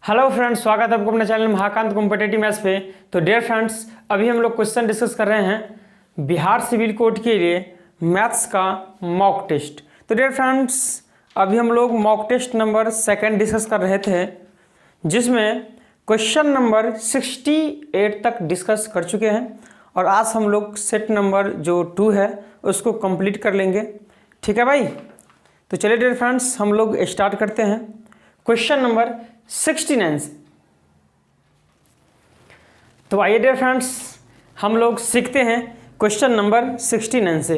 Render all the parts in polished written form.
Hello friends, स्वागत है आपको अपने चैनल महाकांत कॉम्पिटिटिव मैथ्स पे। तो डियर फ्रेंड्स, अभी हम लोग क्वेश्चन डिस्कस कर रहे हैं बिहार सिविल कोड के लिए मैथ्स का मॉक टेस्ट। तो डियर फ्रेंड्स, अभी हम लोग मॉक टेस्ट नंबर 2 डिस्कस कर रहे थे, जिसमें क्वेश्चन नंबर 68 तक डिस्कस कर चुके हैं और आज हम लोग सेट नंबर जो 2 है उसको कंप्लीट कर लेंगे। ठीक है भाई, तो चलिए डियर फ्रेंड्स हम लोग स्टार्ट करते हैं क्वेश्चन नंबर 69 से। तो आइए डियर फ्रेंड्स हम लोग सीखते हैं क्वेश्चन नंबर 69 से।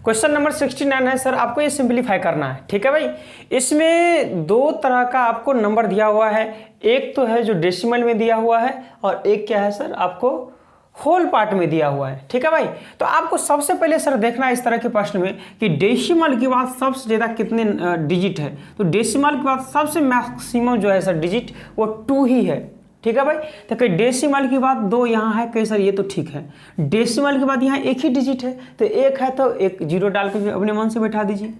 क्वेश्चन नंबर 69 है सर, आपको ये सिंपलीफाई करना है। ठीक है भाई, इसमें दो तरह का आपको नंबर दिया हुआ है। एक तो है जो डेसिमल में दिया हुआ है और एक क्या है सर, आपको होल पार्ट में दिया हुआ है। ठीक है भाई, तो आपको सबसे पहले सर देखना है इस तरह के प्रश्न में कि डेसिमल के बाद सबसे ज़्यादा कितने डिजिट है। तो डेसिमल के बाद सबसे मैक्सिमम जो है सर डिजिट वो 2 ही है। ठीक है भाई, तो कहीं डेसिमल के बाद 2 यहाँ है, कहीं सर ये तो ठीक है। डेसिमल के बाद यहाँ एक ही डिजिट है, तो एक है तो एक जीरो डाल के अपने मन से बैठा दीजिए।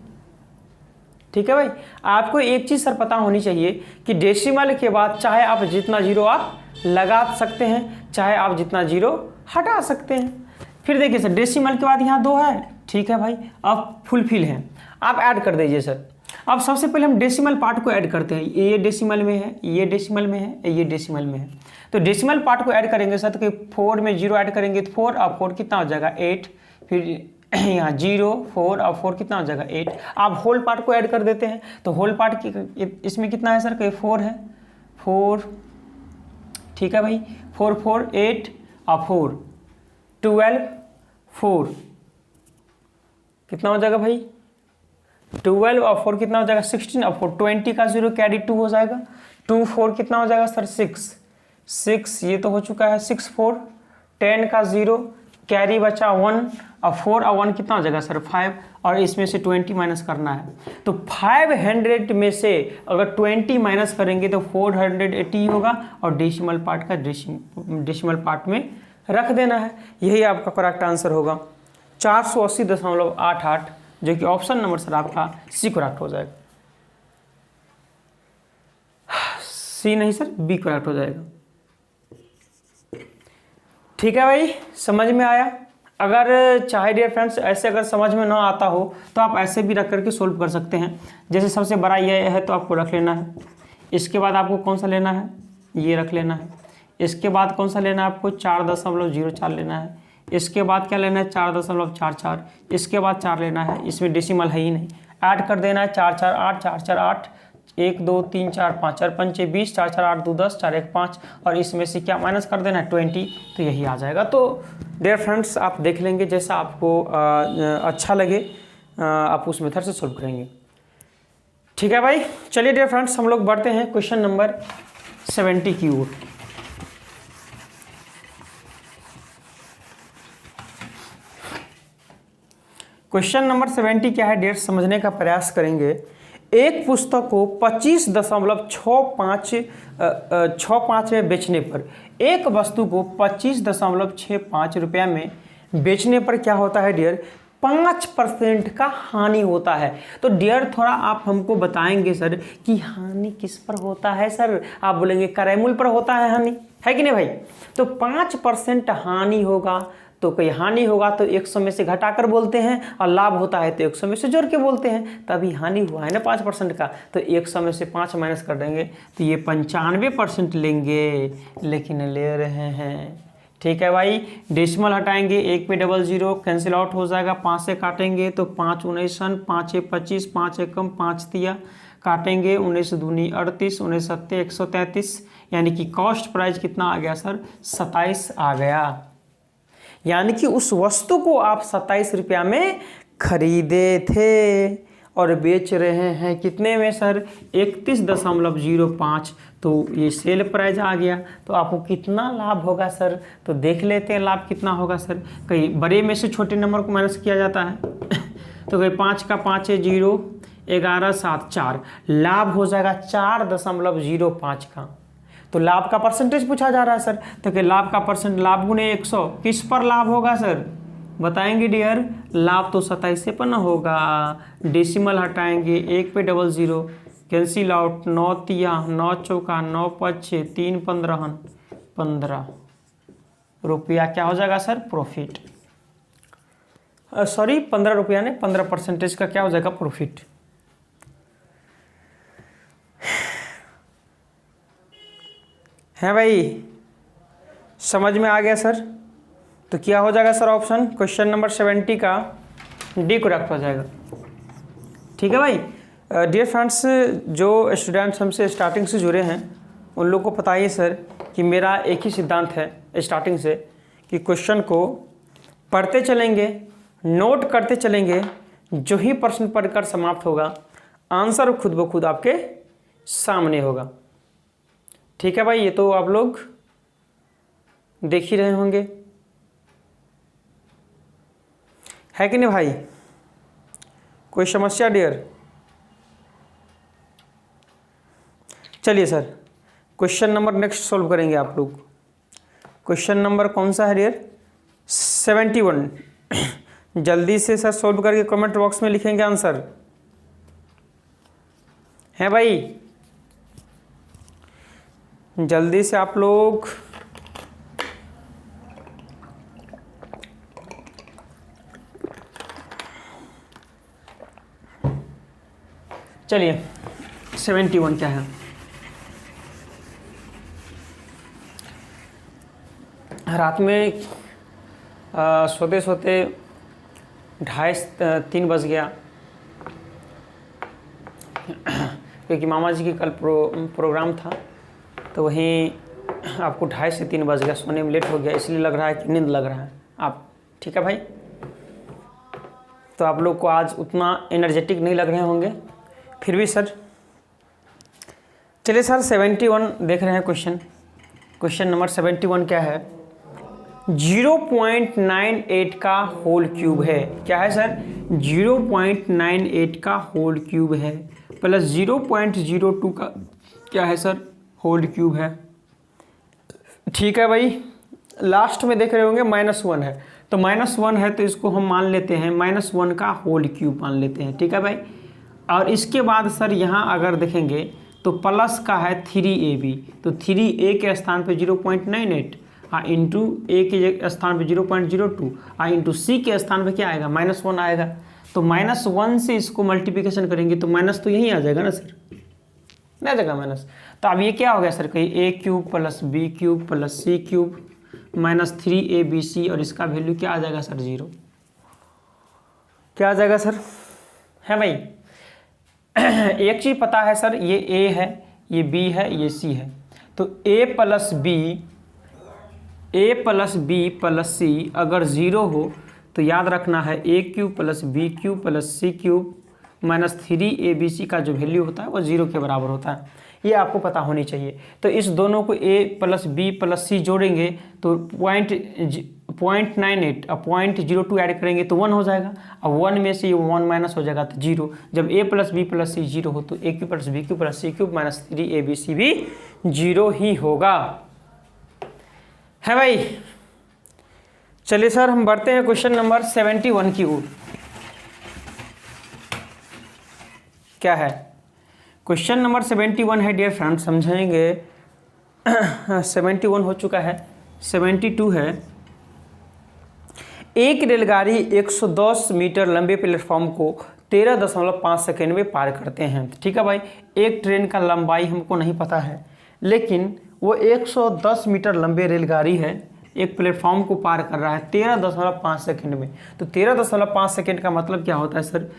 ठीक है भाई, आपको एक चीज़ सर पता होनी चाहिए कि डेसिमल के बाद चाहे आप जितना जीरो आप लगा सकते हैं, चाहे आप जितना जीरो हटा सकते हैं। फिर देखिए सर, डेसिमल के बाद यहाँ 2 है, ठीक है भाई, अब फुलफिल है, आप ऐड कर दीजिए सर। अब सबसे पहले हम डेसिमल पार्ट को ऐड करते हैं। ये डेसिमल में है, ये डेसिमल में है, ये डेसिमल में है। तो डेसिमल पार्ट को ऐड करेंगे सर, तो 4 में 0 ऐड करेंगे तो 4, अब 4 कितना हो जाएगा 8, फिर यहाँ 0 4, अब 4 कितना हो जाएगा 8। आप होल पार्ट को ऐड कर देते हैं, तो होल पार्ट की इसमें कितना है सर, कहीं 4 है, 4, ठीक है भाई, 4 4 8 और 4 12 4 कितना हो जाएगा भाई 12 और 4 कितना हो जाएगा 16 और 4 20 का 0 कैरी 2 हो जाएगा। 2 4 कितना हो जाएगा सर 6 ये तो हो चुका है 6 4 10 का 0 कैरी बचा 1 और 4 और 1 कितना हो जाएगा सर 5 और इसमें से 20 माइनस करना है। तो 500 में से अगर 20 माइनस करेंगे तो 480 होगा और डेसिमल पार्ट का डेसिमल पार्ट में रख देना है। यही आपका करेक्ट आंसर होगा 480.88, जो कि ऑप्शन नंबर सर आपका सी करेक्ट हो जाएगा। सी नहीं सर, बी करेक्ट हो जाएगा। ठीक है भाई, समझ में आया। अगर चाहे डियर फ्रेंड्स ऐसे अगर समझ में ना आता हो तो आप ऐसे भी रख करके सोल्व कर सकते हैं। जैसे सबसे बड़ा ये है तो आपको रख लेना है, इसके बाद आपको कौन सा लेना है, ये रख लेना है। इसके बाद कौन सा लेना है आपको 4.04 लेना है। इसके बाद क्या लेना है 4.44। इसके बाद 4 लेना है, इसमें डेसिमल है ही नहीं, ऐड कर देना है 4 4 8 4 4 8 1 2 3 4 5 4 5 6 20 4 4 8 2 10 4 1 5 और इसमें से क्या माइनस कर देना है 20, तो यही आ जाएगा। तो डियर फ्रेंड्स आप देख लेंगे, जैसा आपको अच्छा लगे आप उस मेथड से सोल्व करेंगे। ठीक है भाई, चलिए डियर फ्रेंड्स हम लोग बढ़ते हैं क्वेश्चन नंबर 70 की ओर। क्वेश्चन नंबर 70 क्या है डियर, समझने का प्रयास करेंगे। एक पुस्तक को 25.65 में बेचने पर, एक वस्तु को 25.65 रुपया में बेचने पर क्या होता है डियर, 5% का हानि होता है। तो डियर थोड़ा आप हमको बताएंगे सर कि हानि किस पर होता है सर। आप बोलेंगे क्रयमूल्य पर होता है हानि, है कि नहीं भाई। तो 5% हानि होगा, तो कोई हानि होगा तो 100 में से घटाकर बोलते हैं और लाभ होता है तो 100 में से जोड़ के बोलते हैं, तभी हानि हुआ है ना 5% का। तो 100 में से 5 माइनस कर देंगे तो ये 95% लेंगे, लेकिन ले रहे हैं। ठीक है भाई, डेसिमल हटाएंगे, 1 पे 00 कैंसिल आउट हो जाएगा, 5 से काटेंगे तो 5 19 5 1 25 5 1 5 दिया, काटेंगे 19 दूनी 38 19 7 133, यानी कि कॉस्ट प्राइस कितना आ गया सर 27 आ गया। यानी कि उस वस्तु को आप 27 रुपया में खरीदे थे और बेच रहे हैं कितने में सर 31.05, तो ये सेल प्राइस आ गया। तो आपको कितना लाभ होगा सर, तो देख लेते हैं लाभ कितना होगा सर। कहीं बड़े में से छोटे नंबर को माइनस किया जाता है तो कहीं 5 का 5 है 0 11 7 4, लाभ हो जाएगा 4.05 का। तो लाभ का परसेंटेज पूछा जा रहा है सर, तो कि लाभ का परसेंट, लाभ गुने 100 किस पर लाभ होगा सर, बताएंगे डियर। लाभ तो 27 पर ना होगा, डेसिमल हटाएंगे, 1 पे 00 कैंसिल आउट, 9 तिया 9 चौका 9 5 6 3 15 15 रुपया क्या हो जाएगा सर? प्रॉफिट। सॉरी 15 रुपया ने 15% का क्या हो जाएगा? प्रॉफिट। है भाई, समझ में आ गया सर? तो क्या हो जाएगा सर? ऑप्शन क्वेश्चन नंबर 70 का डी करेक्ट हो जाएगा। ठीक है भाई। डियर फ्रेंड्स, जो स्टूडेंट्स हमसे स्टार्टिंग से जुड़े हैं उन लोगों को पता ही सर कि मेरा एक ही सिद्धांत है स्टार्टिंग से कि क्वेश्चन को पढ़ते चलेंगे, नोट करते चलेंगे, जो ही प्रश्न पढ़कर समाप्त होगा आंसर खुद ब खुद आपके सामने होगा। ठीक है भाई, ये तो आप लोग देख ही रहे होंगे, है कि नहीं भाई? कोई समस्या डियर? चलिए sir, question number next solve करेंगे आप लोग। क्वेश्चन नंबर कौन सा है डियर? 71। जल्दी से सर सॉल्व करके कमेंट बॉक्स में लिखेंगे आंसर, है भाई? जल्दी से आप लोग चलिए 71 क्या है? रात में सोते सोते 2:30-3 बज गया क्योंकि मामा जी की कल प्रोग्राम था, तो वहीं आपको 2:30 से 3 बज गया, सोने में लेट हो गया, इसलिए लग रहा है कि नींद लग रहा है आप। ठीक है भाई, तो आप लोग को आज उतना एनर्जेटिक नहीं लग रहे होंगे, फिर भी सर चलिए सर 71 देख रहे हैं क्वेश्चन। क्वेश्चन नंबर 71 क्या है? 0.98 का होल क्यूब है। क्या है सर? 0.98 का होल क्यूब है प्लस 0.02 का क्या है सर? होल क्यूब है। ठीक है भाई, लास्ट में देख रहे होंगे -1 है, तो -1 है तो इसको हम मान लेते हैं -1 का होल क्यूब मान लेते हैं। ठीक है भाई, और इसके बाद सर यहाँ अगर देखेंगे तो प्लस का है 3ab, तो 3a के स्थान पे 0.98 इंटू ए के स्थान पे 0.02 इंटू सी के स्थान पे क्या आएगा? -1 आएगा। तो -1 से इसको मल्टीप्लिकेशन करेंगे तो माइनस तो यही आ जाएगा ना सर, नहीं आ जाएगा माइनस? तो अब ये क्या हो गया सर? कहीं a cube plus b cube plus c cube minus 3abc, और इसका वैल्यू क्या आ जाएगा सर? 0। क्या आ जाएगा सर? है भाई, एक चीज़ पता है सर, ये a है, ये b है, ये c है, तो a plus b plus c अगर 0 हो तो याद रखना है a cube plus b cube plus c cube minus 3abc का जो वैल्यू होता है वो 0 के बराबर होता है। ये आपको पता होनी चाहिए। तो इस दोनों को a plus b plus c जोड़ेंगे तो 0.98 और 0.02 ऐड करेंगे तो 1 हो जाएगा। अब 1 में से 1 माइनस हो जाएगा तो 0। जब a plus b plus c 0 हो तो a cube plus b cube plus c cube minus 3abc भी 0 ही होगा। है भाई, चलिए सर हम बढ़ते हैं क्वेश्चन नंबर 71 की ओर। क्या है? क्वेश्चन नंबर 71 है डियर फ्रेंड, समझेंगे। 71 हो चुका है, 72 है। एक रेलगाड़ी 110 मीटर लंबे प्लेटफॉर्म को 13.5 सेकेंड में पार करते हैं। ठीक है भाई, एक ट्रेन का लंबाई हमको नहीं पता है, लेकिन वो 110 मीटर लंबे रेलगाड़ी है, एक प्लेटफॉर्म को पार कर रहा है 13.5 सेकेंड में। तो 13.5 सेकेंड का मतलब क्या होता है सर?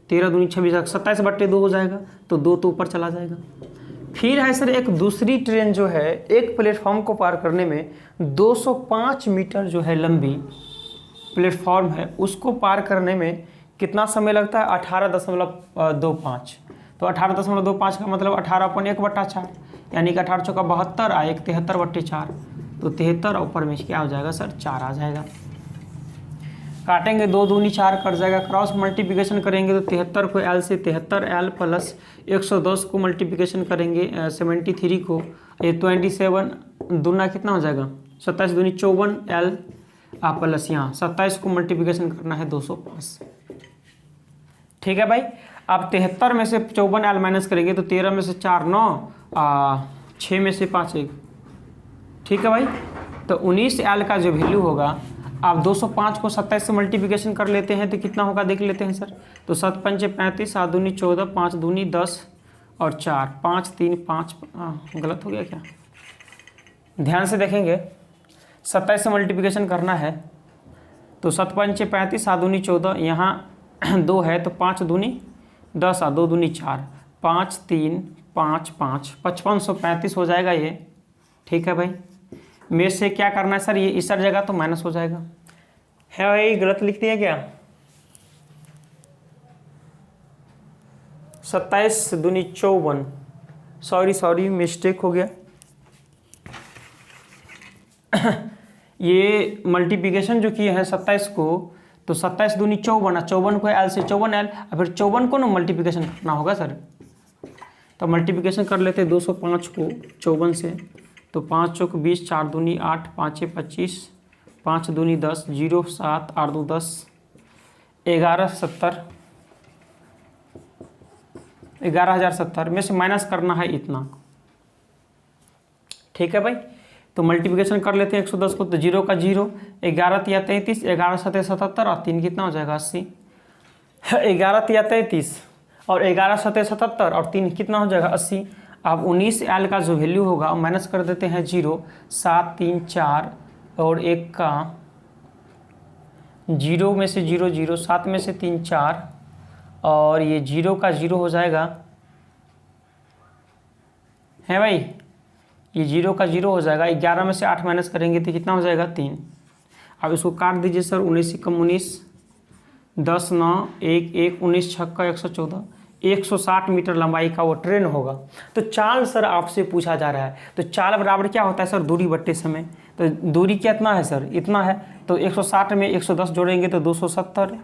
13 दूनी 26, 27/2 हो जाएगा, तो 2 तो ऊपर चला जाएगा। फिर है सर एक दूसरी ट्रेन जो है एक प्लेटफॉर्म को पार करने में 205 मीटर जो है लंबी प्लेटफॉर्म है, उसको पार करने में कितना समय लगता है? 18.25। तो 18.25 का मतलब 18/1/4, यानी कि 18 चौका 72 आ 1 73/4, तो 73 ऊपर में क्या हो जाएगा सर? 4 आ जाएगा। काटेंगे 2 दूनी 4 कट जाएगा, क्रॉस मल्टीप्लिकेशन करेंगे तो 73 को L से 73L प्लस 110 को मल्टीप्लिकेशन करेंगे 73 को, ये 27 दूना कितना हो जाएगा? 27 दूनी 54L प्लस यहाँ 27 को मल्टीप्लिकेशन करना है 205। ठीक है भाई, आप 73 में से 54 एल माइनस करेंगे तो 13 में से 4 9, 6 में से 5 1, ठीक है भाई। तो 19 एल का जो वैल्यू होगा, आप 205 को 27 से मल्टीप्लिकेशन कर लेते हैं तो कितना होगा देख लेते हैं सर। तो 7 पंचे 35, 7 दूनी 14, 5 दूनी 10 और 4, 5 3 5, गलत हो गया क्या, ध्यान से देखेंगे। 27 से मल्टीप्लिकेशन करना है तो 7 पंचे 35, 7 दूनी 14, यहाँ 2 है तो 5 दूनी 10 और 2 दूनी 4, 5 3 5 5, 5535 हो जाएगा ये, ठीक है भाई। में से क्या करना है सर, ये इस जगह तो माइनस हो जाएगा, है भाई गलत लिख दिया क्या। 27 दूनी 54, सॉरी मिस्टेक हो गया। ये मल्टीप्लिकेशन जो किए हैं 27 को, तो 27 दूनी 54, 54 को एल से 54 एल, और फिर 54 को ना मल्टीप्लिकेशन करना होगा सर। तो मल्टीप्लिकेशन कर लेते 205 को 54 से, तो 5 चौक 20, 4 दूनी 8, 5 25, 5 दूनी 10, 0 7, 8 2 10, 11 70, 11,070 में से माइनस करना है इतना, ठीक है भाई। तो मल्टीप्लिकेशन कर लेते हैं 110 को, तो 0 का 0, 11 तिया 33, 11 7 77 और 3 कितना हो जाएगा 80, 11 तिया 33 और 11 7 77 और 3 कितना हो जाएगा 80। अब 19 एल का जो वैल्यू होगा माइनस कर देते हैं 0, 7 3 4 और 1 का 0 में से 0 0, 7 में से 3 4 और ये 0 का 0 हो जाएगा, है भाई, ये 0 का 0 हो जाएगा। 11 में से 8 माइनस करेंगे तो कितना हो जाएगा 3। अब इसको काट दीजिए सर, 19 कम 19, 10 9 1 1, 19 छक्का 114, 160 मीटर लंबाई का वो ट्रेन होगा। तो चाल सर आपसे पूछा जा रहा है, तो चाल बराबर क्या होता है सर, दूरी बट्टे समय। तो दूरी कितना है सर, इतना है, तो 160 में 110 जोड़ेंगे तो 270,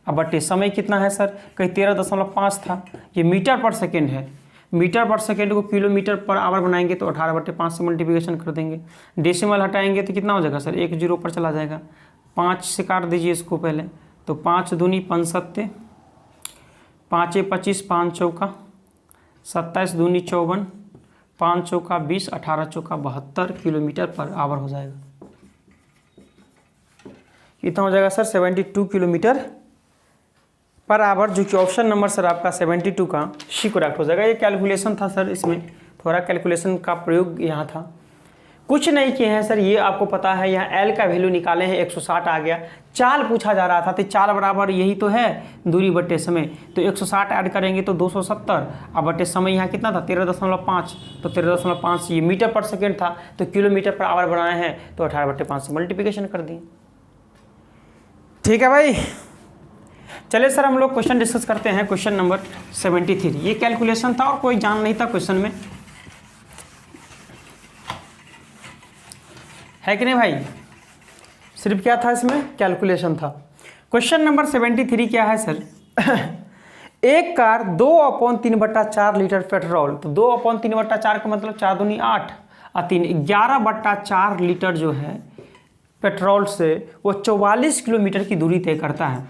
अब बट्टे समय कितना है सर, कहीं 13.5 था, ये मीटर पर सेकेंड है। मीटर पर सेकेंड को किलोमीटर पर आवर बनाएंगे तो 18/5 से मल्टीप्लिकेशन कर देंगे। डेसिमल हटाएंगे तो कितना हो जाएगा सर, 1 0 पर चला जाएगा। 5 से काट दीजिए इसको पहले, तो 5 दूनी 65, 5 25, 5 चौका 27 दूनी 54, 5 चौका 20, 18 चौका 72 किलोमीटर पर आवर हो जाएगा। कितना हो जाएगा सर, 72 किलोमीटर पर आवर, जो कि ऑप्शन नंबर सर आपका 72 का सी करेक्ट हो जाएगा। ये कैलकुलेशन था सर, इसमें थोड़ा कैलकुलेशन का प्रयोग यहाँ था, कुछ नहीं किए हैं सर। ये आपको पता है, यहाँ एल का वैल्यू निकाले हैं 160 आ गया। चाल पूछा जा रहा था, तो चाल बराबर यही तो है दूरी बट्टे समय, तो 160 ऐड करेंगे तो 270, अब बट्टे समय यहाँ कितना था 13.5, तो 13.5 ये मीटर पर सेकेंड था, तो किलोमीटर पर आवर बनाए हैं तो 18/5 से मल्टीप्लिकेशन कर दिए, ठीक है भाई। चलिए सर हम लोग क्वेश्चन डिस्कस करते हैं। क्वेश्चन नंबर 73, ये कैलकुलेशन था और कोई जान नहीं था क्वेश्चन में, है कि नहीं भाई, सिर्फ क्या था इसमें, कैलकुलेशन था। क्वेश्चन नंबर 73 क्या है सर, एक कार 2/3/4 लीटर पेट्रोल, तो 2/3/4 का मतलब 4 दूनी 8 और 3 11/4 लीटर जो है पेट्रोल से वो 44 किलोमीटर की दूरी तय करता है,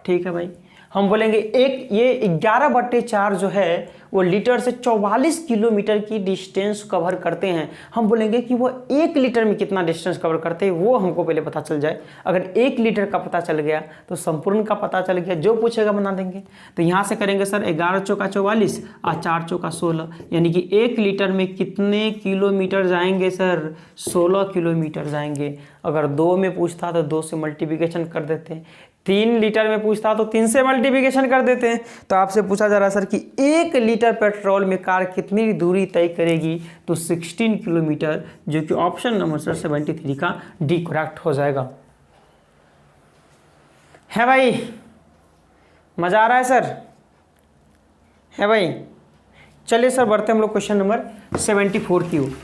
ठीक है भाई। हम बोलेंगे एक ये 11/4 जो है वो लीटर से 44 किलोमीटर की डिस्टेंस कवर करते हैं। हम बोलेंगे कि वो 1 लीटर में कितना डिस्टेंस कवर करते हैं वो हमको पहले पता चल जाए। अगर 1 लीटर का पता चल गया तो संपूर्ण का पता चल गया, जो पूछेगा बना देंगे। तो यहाँ से करेंगे सर 11 चौका 44 और 4 चौका 16, यानी कि 1 लीटर में कितने किलोमीटर जाएंगे सर, 16 किलोमीटर जाएंगे। अगर 2 में पूछता तो 2 से मल्टीप्लिकेशन कर देते हैं, 3 लीटर में पूछता तो 3 से मल्टीप्लिकेशन कर देते हैं। तो आपसे पूछा जा रहा है सर कि 1 लीटर पेट्रोल में कार कितनी दूरी तय करेगी, तो 16 किलोमीटर, जो कि ऑप्शन नंबर सर 73 का डी करेक्ट हो जाएगा। है भाई, मजा आ रहा है सर, है भाई। चलिए सर बढ़ते हम लोग क्वेश्चन नंबर 74 की ओर।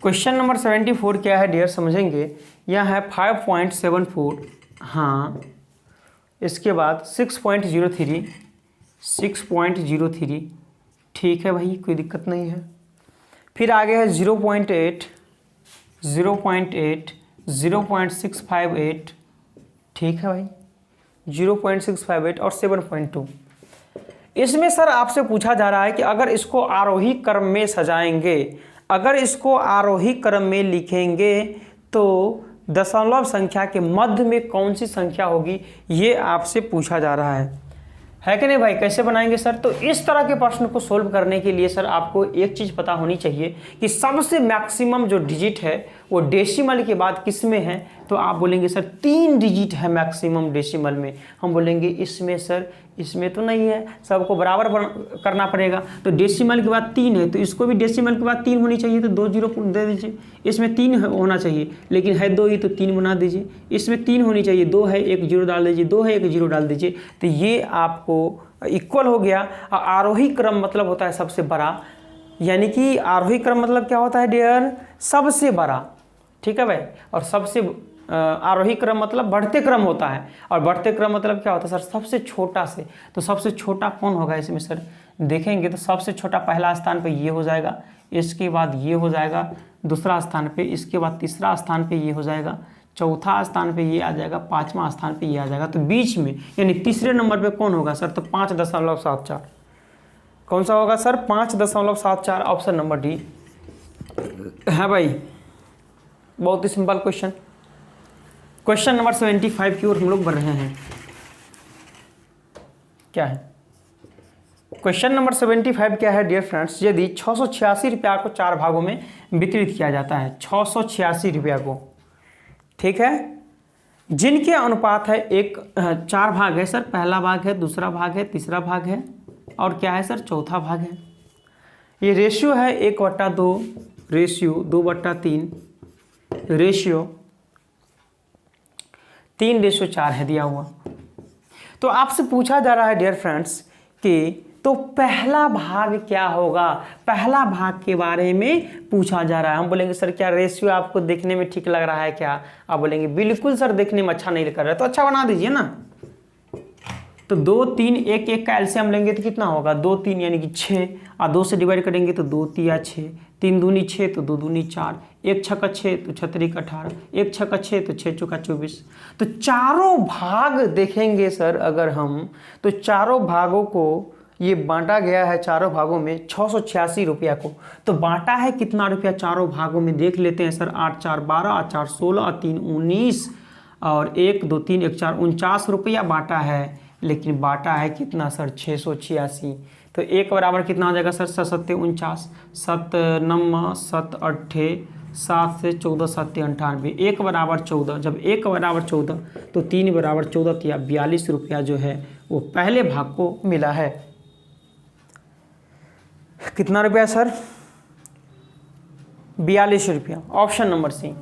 क्वेश्चन नंबर 74 क्या है डियर, समझेंगे। यह है 5.74, हाँ, इसके बाद 6.03, 6.03, ठीक है भाई, कोई दिक्कत नहीं है। फिर आगे है 0.8, 0.8, 0.658, ठीक है भाई, 0.658 और 7.2। इसमें सर आपसे पूछा जा रहा है कि अगर इसको आरोही क्रम में सजाएंगे, अगर इसको आरोही क्रम में लिखेंगे तो दशमलव संख्या के मध्य में कौन सी संख्या होगी, ये आपसे पूछा जा रहा है कि नहीं भाई। कैसे बनाएंगे सर? तो इस तरह के प्रश्न को सोल्व करने के लिए सर आपको एक चीज़ पता होनी चाहिए कि सबसे मैक्सिमम जो डिजिट है वो डेसिमल के बाद किस में है। तो आप बोलेंगे सर 3 डिजिट है मैक्सिमम डेसिमल में। हम बोलेंगे इसमें सर, इसमें तो नहीं है, सबको बराबर करना पड़ेगा। तो डेसिमल के बाद 3 है तो इसको भी डेसिमल के बाद 3 होनी चाहिए, तो 2 जीरो दे दीजिए। इसमें 3 होना चाहिए लेकिन है 2 ही, तो 3 बना दीजिए। इसमें 3 होनी चाहिए, 2 है 1 जीरो डाल दीजिए, 2 है 1 जीरो डाल दीजिए। तो ये आपको इक्वल हो गया। आरोही क्रम मतलब होता है सबसे बड़ा, यानी कि आरोही क्रम मतलब क्या होता है डियर? सबसे बड़ा। ठीक है भाई। और सबसे आरोही क्रम मतलब बढ़ते क्रम होता है, और बढ़ते क्रम मतलब क्या होता है सर? सबसे छोटा से। तो सबसे छोटा कौन होगा इसमें सर? देखेंगे तो सबसे छोटा पहला स्थान पे ये हो जाएगा, इसके बाद ये हो जाएगा दूसरा स्थान पे, इसके बाद तीसरा स्थान पे ये हो जाएगा, चौथा स्थान पे ये आ जाएगा, पांचवा स्थान पे ये आ जाएगा। तो बीच में यानी तीसरे नंबर पे कौन होगा सर? तो 5.74। कौन सा होगा सर? 5.74। ऑप्शन नंबर डी है भाई। बहुत ही सिंपल क्वेश्चन। क्वेश्चन नंबर 75 की ओर हम लोग बढ़ रहे हैं। क्या है क्वेश्चन नंबर 75? क्या है डियर फ्रेंड्स? यदि 686 रुपया को 4 भागों में वितरित किया जाता है, 686 रुपया को, ठीक है, जिनके अनुपात है 4 भाग है सर। पहला भाग है, दूसरा भाग है, तीसरा भाग है और क्या है सर? चौथा भाग है। ये रेशियो है 1/2, रेशियो 2/3, रेशियो 3:4 है दिया हुआ। तो आपसे पूछा जा रहा है डियर फ्रेंड्स कि तो पहला भाग क्या होगा? पहला भाग के बारे में पूछा जा रहा है। हम बोलेंगे सर क्या रेशियो आपको देखने में ठीक लग रहा है क्या? आप बोलेंगे बिल्कुल सर देखने में अच्छा नहीं लग रहा है, तो अच्छा बना दीजिए ना। तो 2 3 1 1 का एलसीएम लेंगे तो कितना होगा? 2 3 यानी कि 6, और 2 से डिवाइड करेंगे तो 2 3 6, 3 दूनी 6 तो 2 दूनी 4, 1 छक्का 6 तो 6 3 18, 1 छक्का 6 तो 6 चौका 24। तो चारों भाग देखेंगे सर अगर हम, तो चारों भागों को ये बांटा गया है चारों भागों में 686 रुपया को। तो बांटा है कितना रुपया चारों भागों में? देख लेते हैं सर। 8 4 12, 8 4 16 और 3 19 और 1 2 3 1 4 49 रुपया बांटा है। लेकिन बांटा है कितना सर? 686। तो 1 बराबर कितना हो जाएगा सर? 7 7 49, 7 9 7 8 7 से 14 7 98, 1 बराबर 14। जब 1 बराबर 14 तो 3 बराबर 14 तो 42 रुपया जो है वो पहले भाग को मिला है। कितना रुपया सर? 42 रुपया। Option number C.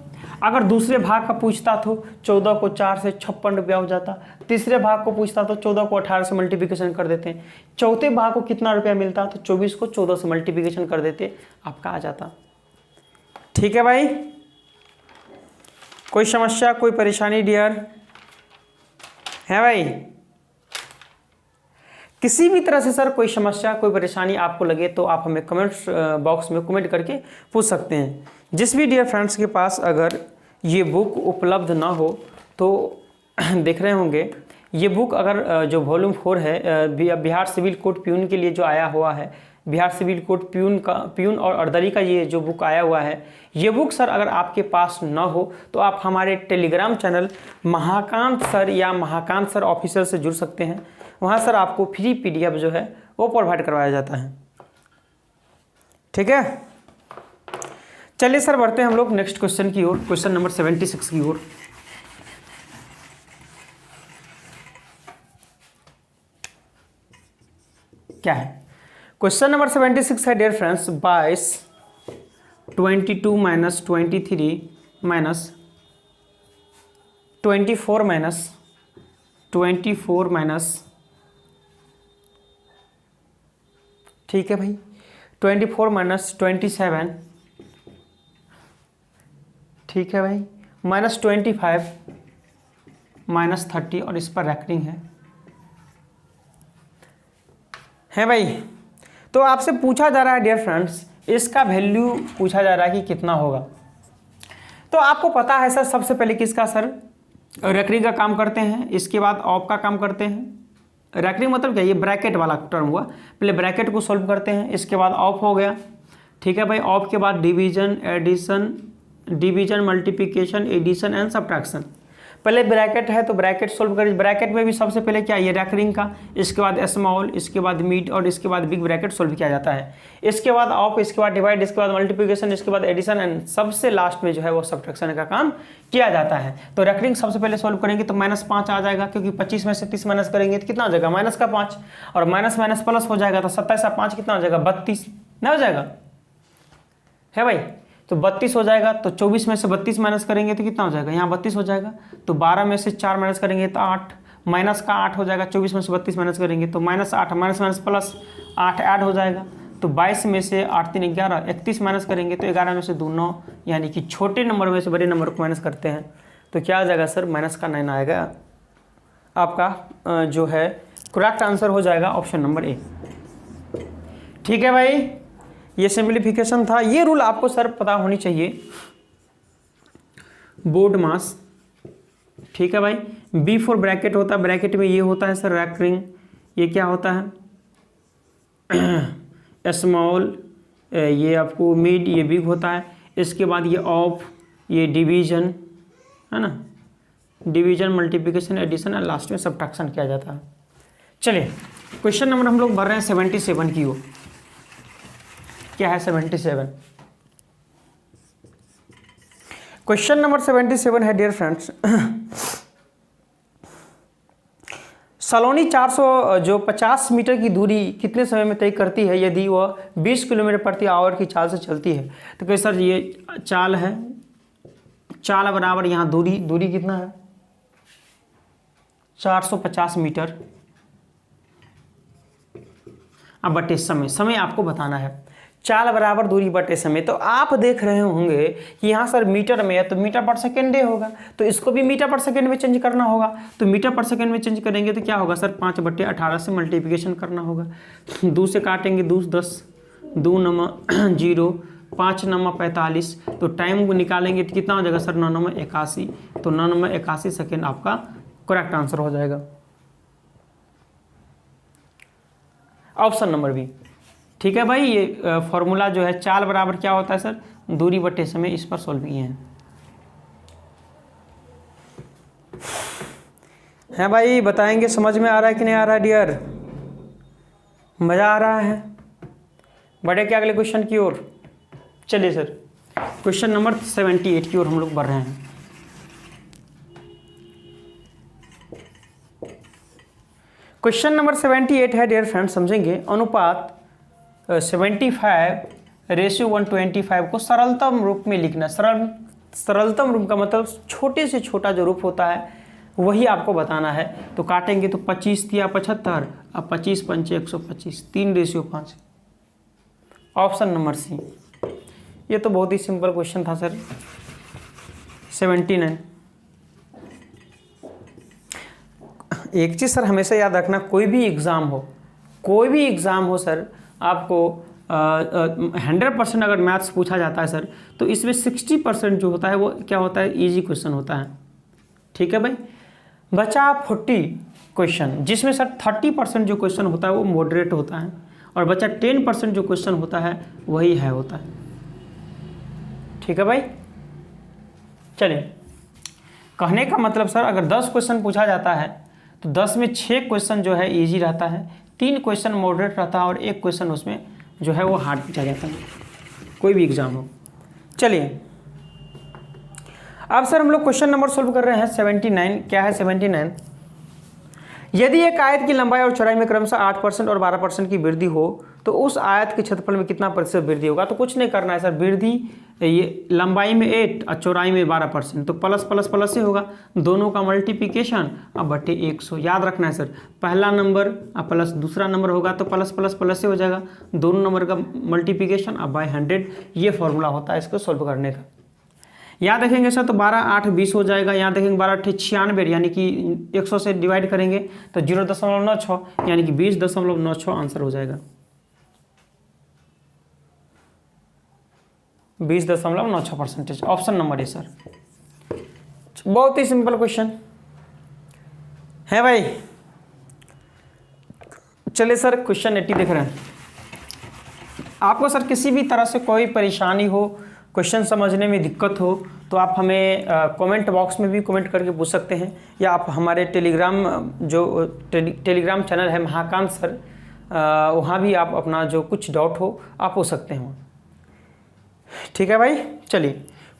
अगर दूसरे भाग का पूछता तो 14 को 4 से 56 रुपया हो जाता। तीसरे भाग को पूछता तो 14 को 18 से मल्टीप्लिकेशन कर देते। चौथे भाग को कितना रुपया मिलता? तो 24 को 14 से मल्टीप्लिकेशन कर देते, आपका आ जाता। ठीक है भाई। कोई समस्या, कोई परेशानी डियर है भाई? किसी भी तरह से सर कोई समस्या, कोई परेशानी आपको लगे तो आप हमें कमेंट्स बॉक्स में कमेंट करके पूछ सकते हैं। जिस भी डियर फ्रेंड्स के पास अगर ये बुक उपलब्ध ना हो तो देख रहे होंगे, ये बुक अगर जो वॉल्यूम 4 है बिहार सिविल कोड प्यून के लिए जो आया हुआ है, बिहार सिविल कोड प्यून और अर्दली का ये जो बुक आया हुआ है, ये बुक सर अगर आपके पास ना हो तो आप हमारे टेलीग्राम चैनल महाकांत सर या महाकांत सर ऑफिशियल से जुड़ सकते हैं। वहाँ सर आपको फ्री PDF जो है वो प्रोवाइड करवाया जाता है। ठीक है, चलिए सर बढ़ते हैं हम लोग नेक्स्ट क्वेश्चन की ओर, क्वेश्चन नंबर 76 की ओर। क्या है क्वेश्चन नंबर 76 है dear friends, 22 22 minus 23 minus 24 minus ठीक है भाई 24 माइनस 27, ठीक है भाई, माइनस 25 माइनस 30 और इस पर रैकरिंग है भाई। तो आपसे पूछा जा रहा है डियर फ्रेंड्स, इसका वैल्यू पूछा जा रहा है कि कितना होगा। तो आपको पता है सर सबसे पहले किसका सर रैकरिंग का काम करते हैं, इसके बाद ऑफ का काम करते हैं। रैकरिंग मतलब क्या, ये ब्रैकेट वाला टर्म हुआ, पहले ब्रैकेट को सॉल्व करते हैं, इसके बाद ऑफ हो गया। ठीक है भाई, ऑफ के बाद division, addition, division, multiplication, addition and subtraction. पहले ब्रैकेट है तो ब्रैकेट सोल्व करिए। ब्रैकेट में भी सबसे पहले क्या, ये रैकरिंग का, इसके बाद स्मॉल, इसके बाद मिड और इसके बाद बिग ब्रैकेट सोल्व किया जाता है। इसके बाद ऑफ, इसके बाद डिवाइड, इसके बाद मल्टीप्लिकेशन, इसके बाद एडिशन एंड सबसे लास्ट में जो है वो सब्ट्रैक्शन का काम किया जाता है। तो रैकरिंग सबसे पहले सोल्व करेंगे तो -5 आ जाएगा, क्योंकि 25 में से 30 माइनस करेंगे तो कितना हो जाएगा, -5, और माइनस माइनस प्लस हो जाएगा तो 27 और 5 कितना हो जाएगा, 32 ना हो जाएगा, है भाई। तो 32 हो जाएगा, तो 24 में से 32 माइनस करेंगे तो कितना हो जाएगा, यहाँ 32 हो जाएगा। तो 12 में से 4 माइनस करेंगे तो 8, माइनस का 8 हो जाएगा। 24 में से 32 माइनस करेंगे तो -8, माइनस माइनस प्लस 8 ऐड हो जाएगा। तो 22 में से 8 3 11, 31 माइनस करेंगे तो 11 में से 2 9, यानी कि छोटे नंबर में से बड़े नंबर को माइनस करते हैं तो क्या आ जाएगा सर, -9 आएगा। आपका जो है करेक्ट आंसर हो जाएगा ऑप्शन नंबर ए। ठीक है भाई, ये सिंप्लीफिकेशन था। ये रूल आपको सर पता होनी चाहिए, बोर्ड मास। ठीक है भाई, B4 ब्रैकेट होता है, ब्रैकेट में ये होता है सर रैकरिंग, ये क्या होता है स्मॉल, ये आपको मिड, ये बिग होता है। इसके बाद ये ऑफ, ये डिवीजन है ना, डिवीजन, मल्टीप्लिकेशन, एडिशन और लास्ट में सब्ट्रैक्शन किया जाता है। चलिए क्वेश्चन नंबर हम लोग बढ़ रहे हैं 77 की ओर। क्या है 77? क्वेश्चन नंबर 77 है डियर फ्रेंड्स, सलोनी 400 जो 50 मीटर की दूरी कितने समय में तय करती है यदि वह 20 किलोमीटर प्रति आवर की चाल से चलती है? तो कहे सर ये चाल है, चाल बराबर यहाँ दूरी कितना है 450 मीटर, अब बटे समय आपको बताना है। चाल बराबर दूरी बटे समय, तो आप देख रहे होंगे कि यहाँ सर मीटर में है तो मीटर पर सेकेंड होगा, तो इसको भी मीटर पर सेकेंड में चेंज करना होगा। तो मीटर पर सेकेंड में चेंज करेंगे तो क्या होगा सर, 5/18 से मल्टीप्लिकेशन करना होगा। 2 से काटेंगे 2 10, 2 9 0, 5 9 45, तो टाइम को निकालेंगे तो कितना हो जाएगा सर, 9 9 81, तो 9 9 81 सेकेंड आपका करेक्ट आंसर हो जाएगा ऑप्शन नंबर बी। ठीक है भाई, ये फॉर्मूला जो है चाल बराबर क्या होता है सर, दूरी बटे समय, इस पर सॉल्व किए हैं भाई। बताएंगे समझ में आ रहा है कि नहीं आ रहा है डियर, मज़ा आ रहा है? बढ़े क्या अगले क्वेश्चन की ओर? चलिए सर क्वेश्चन नंबर 78 की ओर हम लोग बढ़ रहे हैं। क्वेश्चन नंबर 78 है डियर फ्रेंड्स, समझेंगे अनुपात 75:125 को सरलतम रूप में लिखना। सरलतम रूप का मतलब छोटे से छोटा जो रूप होता है वही आपको बताना है। तो काटेंगे तो 25 या 75, अब 25 पंचे 125, 3:5। Option number C. ये तो बहुत ही सिंपल क्वेश्चन था सर। 79। एक चीज़ सर हमेशा याद रखना, कोई भी एग्ज़ाम हो सर, आपको 100% अगर मैथ्स पूछा जाता है सर, तो इसमें 60% जो होता है वो क्या होता है, इजी क्वेश्चन होता है। ठीक है भाई, बचा 40 क्वेश्चन, जिसमें सर 30% जो क्वेश्चन होता है वो मॉडरेट होता है, और बचा 10% जो क्वेश्चन होता है वही है होता है। ठीक है भाई, चलिए कहने का मतलब सर अगर 10 क्वेश्चन पूछा जाता है तो 10 में 6 क्वेश्चन जो है इजी रहता है, 3 क्वेश्चन मॉडरेट रहता है और 1 क्वेश्चन उसमें जो है वो हार्ड पूछा जाता है, कोई भी एग्जाम हो। चलिए अब सर हम लोग क्वेश्चन नंबर सोल्व कर रहे हैं 79। क्या है 79? यदि एक आयत की लंबाई और चौड़ाई में क्रमशः 8% और 12% की वृद्धि हो तो उस आयत के क्षेत्रफल में कितना प्रतिशत वृद्धि होगा? तो कुछ नहीं करना है सर, वृद्धि ये लंबाई में 8 और चौड़ाई में 12%, तो प्लस प्लस प्लस से होगा, दोनों का मल्टीप्लिकेशन अब बटे 100। याद रखना है सर, पहला नंबर प्लस दूसरा नंबर होगा तो प्लस प्लस प्लस से हो जाएगा, दोनों नंबर का मल्टीप्लिकेशन अब बाय 100। ये फॉर्मूला होता है इसको सोल्व करने का। यहाँ देखेंगे सर तो 12 8 20 हो जाएगा, यहाँ देखेंगे 12 8 96, यानी कि 100 से डिवाइड करेंगे तो 0.96 यानी कि 20.96 आंसर हो जाएगा। 20.96% ऑप्शन नंबर है सर। बहुत ही सिंपल क्वेश्चन। है भाई? चलिए सर क्वेश्चन 80 देख रहे हैं। आपको सर किसी भी तरह से कोई परेशानी हो, क्वेश्चन समझने में दिक्कत हो, तो आप हमें कमेंट बॉक्स में भी कमेंट करके पूछ सकते हैं, या आप हमारे टेलीग्राम चैनल है महाकांत सर, वहाँ भी आप अपना जो कुछ डाउट हो आप पूछ सकते हैं। ठीक है भाई, चलिए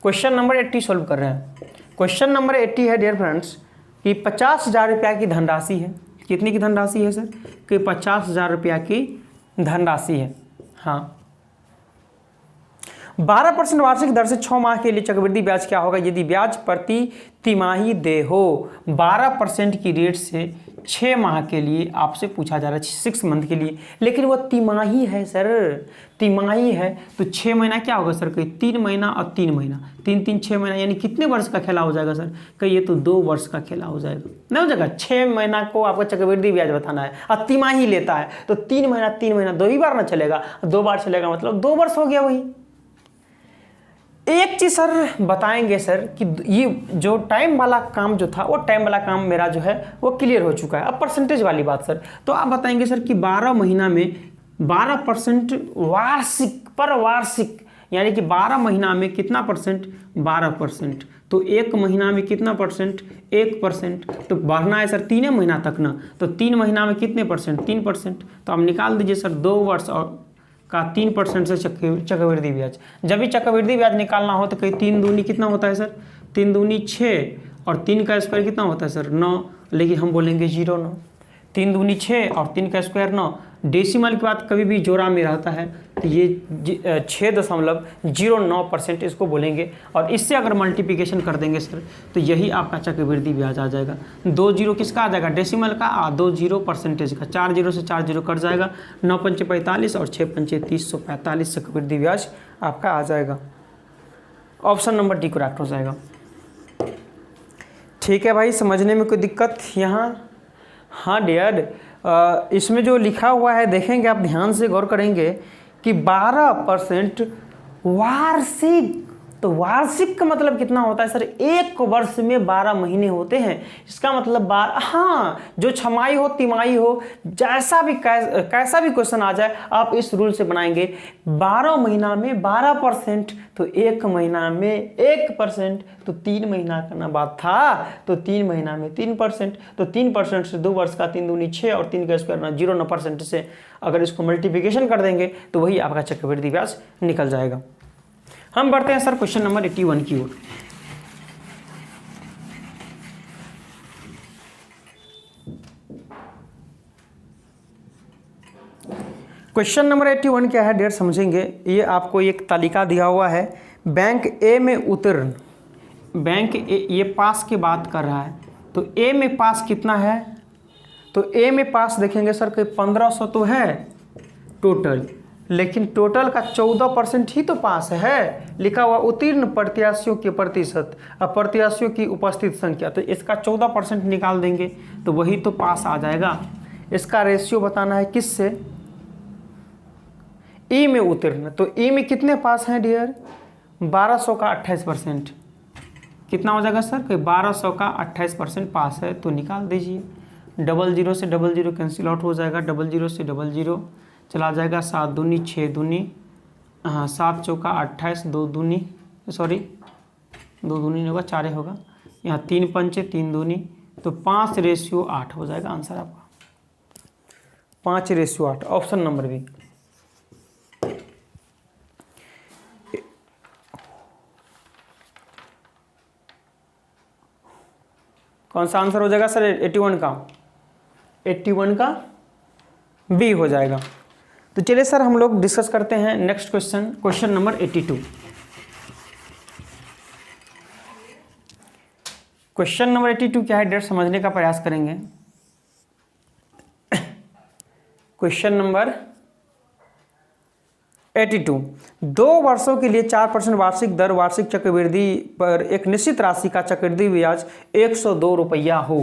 क्वेश्चन नंबर 80 सॉल्व कर रहे हैं। क्वेश्चन नंबर 80 है डियर फ्रेंड्स कि 50,000 रुपया की धनराशि है। कितनी की धनराशि है सर? कि 50,000 रुपया की धनराशि है। हाँ, 12% वार्षिक दर से 6 माह के लिए चक्रवृद्धि ब्याज क्या होगा यदि ब्याज प्रति तिमाही दे हो? 12% की रेट से 6 माह के लिए आपसे पूछा जा रहा है, 6 मंथ के लिए, लेकिन वो तिमाही है सर, तिमाही है तो 6 महीना क्या होगा सर? कहीं 3 महीना और 3 महीना, 3 6 महीना, यानी कितने वर्ष का खेला हो जाएगा सर? कहीं ये तो 2 वर्ष का खेला हो जाएगा, नहीं हो जाएगा? 6 महीना को आपका चक्रवृद्धि ब्याज बताना है और तिमाही लेता है तो 3 महीना 2 ही बार ना चलेगा, 2 बार चलेगा मतलब 2 वर्ष हो गया। वही एक चीज सर बताएंगे सर कि ये जो टाइम वाला काम जो था, वो टाइम वाला काम मेरा जो है वो क्लियर हो चुका है। अब परसेंटेज वाली बात सर, तो आप बताएंगे सर कि 12 महीना में 12% वार्षिक पर वार्षिक, यानी कि 12 महीना में कितना परसेंट? 12%। तो 1 महीना में कितना परसेंट? 1%। तो बढ़ना है सर 3 महीना तक ना, तो 3 महीना में कितने परसेंट? 3%। तो आप निकाल दीजिए सर 2 वर्ष और का 3% से चक्रवृद्धि ब्याज। जब भी चक्रवृद्धि ब्याज निकालना हो तो कहीं 3 दूनी कितना होता है सर? 3 दूनी 6 और 3 का स्क्वायर कितना होता है सर? 9, लेकिन हम बोलेंगे 0.9। 3 दूनी 6 और 3 का स्क्वायर 9। डेसिमल की बात कभी भी जोड़ा में रहता है तो ये 6.09% इसको बोलेंगे, और इससे अगर मल्टीप्लिकेशन कर देंगे सर तो यही आपका चक्रवृद्धि ब्याज आ जाएगा। 2 जीरो किसका आ जाएगा? डेसिमल का, 2 जीरो परसेंटेज का। 4 जीरो से 4 जीरो कट जाएगा, 9 पंचे 45 और 6 पंचे 30, चक्रवृद्धि ब्याज आपका आ जाएगा। ऑप्शन नंबर डी करेक्ट हो जाएगा। ठीक है भाई, समझने में कोई दिक्कत यहाँ? हाँ डियर, इसमें जो लिखा हुआ है देखेंगे आप, ध्यान से गौर करेंगे कि 12% वार्षिक, तो वार्षिक का मतलब कितना होता है सर? 1 वर्ष में 12 महीने होते हैं, इसका मतलब 12, हाँ जो छमाही हो तिमाही हो, जैसा भी कैसा भी क्वेश्चन आ जाए आप इस रूल से बनाएंगे। 12 महीना में 12%, तो 1 महीना में 1%, तो 3 महीना का ना बात था, तो 3 महीना में 3%, तो 3% से 2 वर्ष का 3 दूनी 6 और 3 का स्क्वायर ना 0.9% से अगर इसको मल्टीप्लिकेशन कर देंगे तो वही आपका चक्रवृद्धि ब्याज निकल जाएगा। हम बढ़ते हैं सर क्वेश्चन नंबर 81 की ओर। क्वेश्चन नंबर 81 क्या है डियर, समझेंगे। ये आपको एक तालिका दिया हुआ है, बैंक ए में उत्तीर्ण, बैंक ए ये पास की बात कर रहा है, तो ए में पास कितना है? तो ए में पास देखेंगे सर कि 1500 तो है टोटल, लेकिन टोटल का 14% ही तो पास है। लिखा हुआ उत्तीर्ण प्रत्याशियों के प्रतिशत, अब प्रत्याशियों की उपस्थित संख्या, तो इसका 14% निकाल देंगे तो वही तो पास आ जाएगा। इसका रेशियो बताना है किससे? ई में उत्तीर्ण, तो ई में कितने पास हैं डियर? 1200 का 28%। कितना हो जाएगा सर? कि 1200 का 28% पास है, तो निकाल दीजिए। 00 से 00 कैंसिल आउट हो जाएगा, 00 से 00 चला जाएगा, 7 दूनी 6 दूनी, हाँ 7 चौका 28, 2 दूनी नहीं होगा, 4 होगा, यहाँ 3 पंचे 3 दूनी, तो 5:8 हो जाएगा आंसर आपका, 5:8। Option number B. कौन सा आंसर हो जाएगा सर? 81 का, 81 का बी हो जाएगा। तो चलिए सर हम लोग डिस्कस करते हैं next question, question number 82। Question number 82 क्या है डेट समझने का प्रयास करेंगे। क्वेश्चन नंबर 82, 2 वर्षों के लिए 4% वार्षिक दर वार्षिक चक्रवृद्धि पर एक निश्चित राशि का चक्रवृद्धि ब्याज 102 रुपया हो।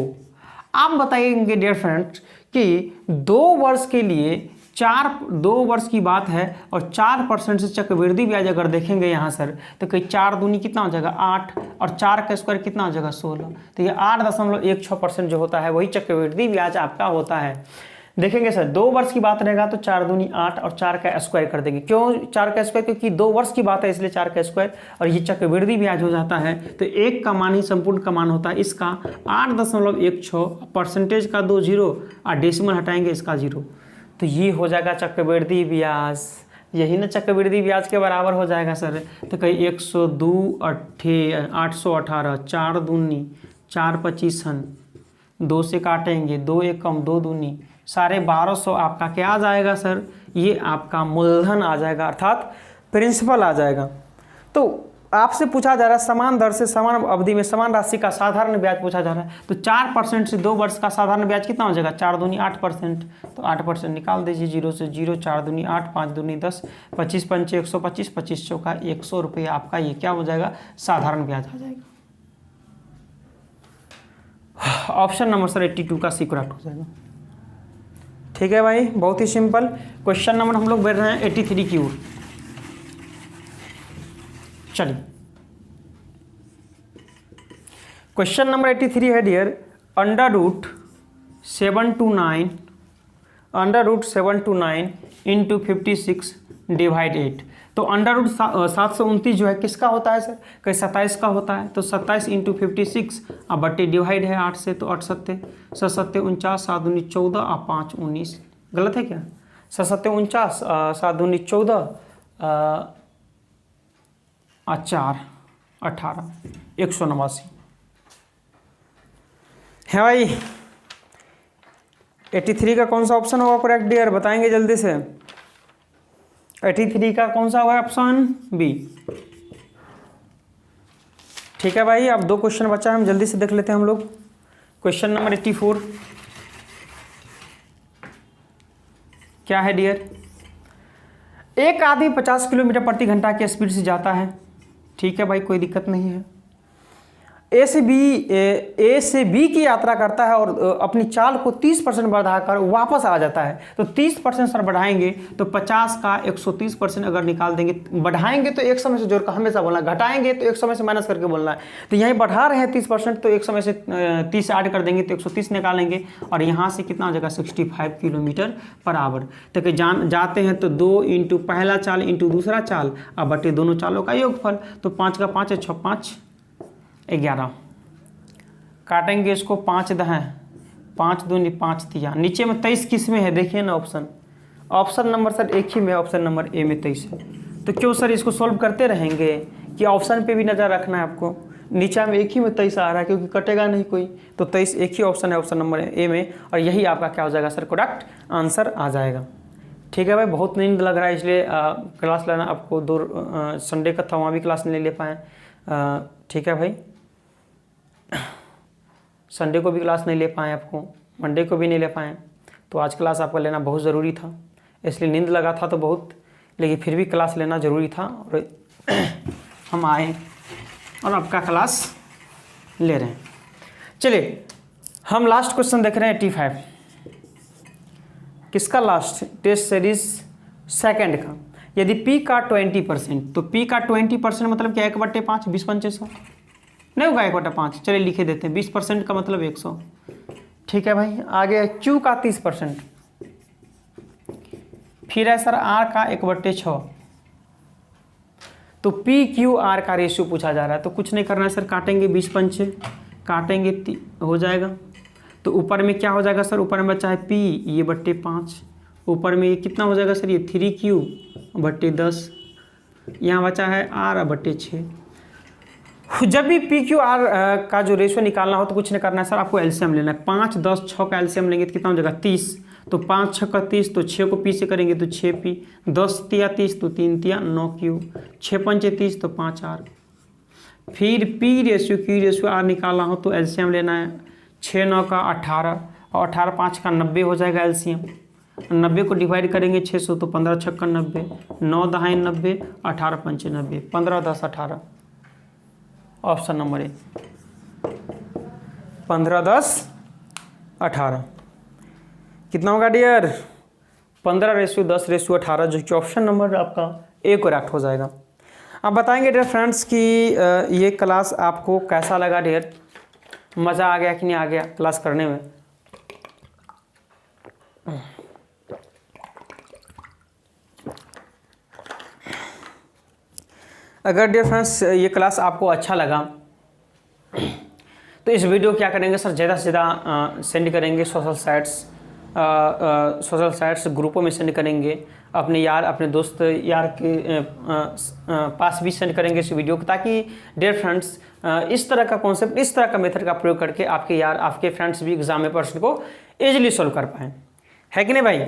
आप बताएंगे डियर फ्रेंड्स कि 2 वर्ष के लिए 2 वर्ष की बात है और 4% से चक्रवृद्धि ब्याज अगर देखेंगे यहाँ सर, तो कहीं 4 दूनी कितना हो जाएगा 8 और 4 का स्क्वायर कितना हो जाएगा 16। तो ये 8.16% जो होता है वही चक्रवृद्धि ब्याज आपका होता है। देखेंगे सर 2 वर्ष की बात रहेगा तो 4 दूनी 8 और 4 का स्क्वायर कर देंगे। क्यों 4 का स्क्वायर? क्योंकि 2 वर्ष की बात है इसलिए 4 का स्क्वायर, और ये चक्रवृद्धि ब्याज हो जाता है। तो 1 का मान ही संपूर्ण का मान होता है इसका 8.16, परसेंटेज का 2 जीरो और डेसिमल हटाएंगे इसका 0, तो ये हो जाएगा चक्रवृद्धि ब्याज। यही ना चक्रवृद्धि ब्याज के बराबर हो जाएगा सर। तो कहीं 102 818, 4 दूनी 4 25, 2 से काटेंगे 2 1 कम 2 दूनी 1250 आपका क्या आ जाएगा सर? ये आपका मूलधन आ जाएगा, अर्थात प्रिंसिपल आ जाएगा। तो आपसे पूछा जा रहा है समान दर से समान अवधि में समान राशि का साधारण ब्याज पूछा जा रहा है, तो 4% से 2 वर्ष का साधारण ब्याज कितना हो जाएगा? 4 दूनी 8%, तो 8% निकाल दीजिए, 0 से 0, 4 दूनी 8, 5 दूनी 10, 25 पंचे 125, 25 चौका 100 रुपये आपका ये क्या हो जाएगा? साधारण ब्याज आ जाएगा। ऑप्शन नंबर सर 82 का सी करेक्ट हो जाएगा। ठीक है भाई, बहुत ही सिंपल। क्वेश्चन नंबर हम लोग बढ़ रहे हैं 83 की ओर। चलिए क्वेश्चन नंबर 83 है डियर, √729 इंटू 56 डिवाइड 8। तो √729 जो है किसका होता है सर? कहीं 27 का होता है, तो 27 इंटू 56 अब बट्टे डिवाइड है 8 से, तो 8 सत्ते 49, 7 दूनी 14 और 5 19। गलत है क्या? 49, 7 दूनी 14 और 4 18, 189 है भाई। 83 का कौन सा ऑप्शन होगा करेक्ट डियर? बताएंगे जल्दी से। 83 का कौन सा होगा? Option B. ठीक है भाई, अब 2 क्वेश्चन बचा है, हम जल्दी से देख लेते हैं हम लोग। क्वेश्चन नंबर 84 क्या है डियर? एक आदमी 50 किलोमीटर प्रति घंटा की स्पीड से जाता है। ठीक है भाई, कोई दिक्कत नहीं है। ए से बी की यात्रा करता है और अपनी चाल को 30% बढ़ाकर वापस आ जाता है। तो 30% सर बढ़ाएंगे तो 50 का 130% अगर निकाल देंगे, बढ़ाएंगे तो एक समय से जोड़कर हमेशा बोलना, घटाएंगे तो एक समय से माइनस करके बोलना है। तो यहीं बढ़ा रहे हैं 30%, तो एक समय से 30 ऐड कर देंगे तो 130 निकालेंगे, और यहाँ से कितना हो जाएगा? 65 किलोमीटर पर आवर। तो कि जाते हैं तो 2 इंटू पहला चाल इंटू दूसरा चाल और बटे दोनों चालों का योगफल। तो 5 का 5 है 6 5 11, काटेंगे इसको 5 दहें 5 दूनी 5 तिया। नीचे में 23 किस में है देखिए ना ऑप्शन नंबर सर एक ही में, ऑप्शन नंबर ए में 23 है। तो क्यों सर इसको सॉल्व करते रहेंगे कि ऑप्शन पे भी नज़र रखना है आपको। नीचे में एक ही में 23 आ रहा है क्योंकि कटेगा नहीं कोई, तो 23 एक ही ऑप्शन है, ऑप्शन नंबर ए में, और यही आपका क्या हो जाएगा सर? करेक्ट आंसर आ जाएगा। ठीक है भाई, बहुत नींद लग रहा है इसलिए क्लास लेना आपको संडे का था, वहाँ भी क्लास नहीं ले पाए। ठीक है भाई, संडे को भी क्लास नहीं ले पाए, आपको मंडे को भी नहीं ले पाए, तो आज क्लास आपका लेना बहुत ज़रूरी था। इसलिए नींद लगा था तो बहुत, लेकिन फिर भी क्लास लेना ज़रूरी था, और हम आए और आपका क्लास ले रहे हैं। चलिए हम लास्ट क्वेश्चन देख रहे हैं 85। किसका? लास्ट टेस्ट सीरीज सेकंड का। यदि P का 20%, तो P का 20% मतलब क्या? 1/5, 20 पंचे 100 नहीं होगा, 1/5। चलिए लिखे देते हैं, 20% का मतलब 100। ठीक है भाई, आगे Q का 30%, फिर है सर R का 1/6। तो PQR का रेशियो पूछा जा रहा है, तो कुछ नहीं करना है सर, काटेंगे 20 पंचे, काटेंगे हो जाएगा। तो ऊपर में क्या हो जाएगा सर? ऊपर में बचा है P ये बट्टे 5, ऊपर में ये कितना हो जाएगा सर? ये 3Q बट्टे 10, यहाँ बचा है R बट्टे 6। जब भी PQR का जो रेशियो निकालना हो तो कुछ नहीं करना है सर, आपको एलसीएम लेना है। 5 10 6 का एलसीएम लेंगे तो कितना हो जाएगा? 30। तो 5 6 का 30, तो 6 को P से करेंगे तो 6P, 10 तिया 30 तो 3 तिया 9Q, 6 पंचे 30 तो 5R। फिर P ratio Q ratio R निकालना हो तो एलसीएम लेना है। 6 9 का 18 और 18 5 का 90 हो जाएगा एलसीएम। 90 को डिवाइड करेंगे 600 तो 15 6 का 90, 9 दहाई 90, 18 पंचे 90, 15 10 18, ऑप्शन नंबर ए 15 10 18। कितना होगा डियर? 15:10:18, जो कि ऑप्शन नंबर आपका ए करेक्ट हो जाएगा। अब बताएंगे डियर फ्रेंड्स कि ये क्लास आपको कैसा लगा डियर, मज़ा आ गया कि नहीं आ गया क्लास करने में। अगर डियर फ्रेंड्स ये क्लास आपको अच्छा लगा तो इस वीडियो क्या करेंगे सर, ज़्यादा से ज़्यादा सेंड करेंगे सोशल साइट्स ग्रुपों में सेंड करेंगे, अपने यार अपने दोस्त यार के पास भी सेंड करेंगे इस वीडियो को, ताकि डियर फ्रेंड्स इस तरह का कॉन्सेप्ट, इस तरह का मेथड का प्रयोग करके आपके यार आपके फ्रेंड्स भी एग्जाम में प्रश्न को ईजिली सॉल्व कर पाएँ, है कि नहीं भाई।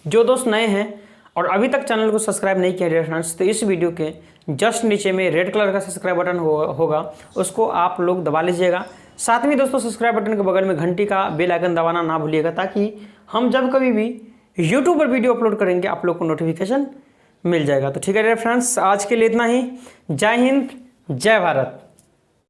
जो दोस्त नए हैं और अभी तक चैनल को सब्सक्राइब नहीं किया डियर फ्रेंड्स, तो इस वीडियो के जस्ट नीचे में रेड कलर का सब्सक्राइब बटन होगा, उसको आप लोग दबा लीजिएगा। साथ में दोस्तों सब्सक्राइब बटन के बगल में घंटी का बेल आइकन दबाना ना भूलिएगा, ताकि हम जब कभी भी यूट्यूब पर वीडियो अपलोड करेंगे आप लोग को नोटिफिकेशन मिल जाएगा। तो ठीक है डियर फ्रेंड्स, आज के लिए इतना ही। जय हिंद, जय भारत।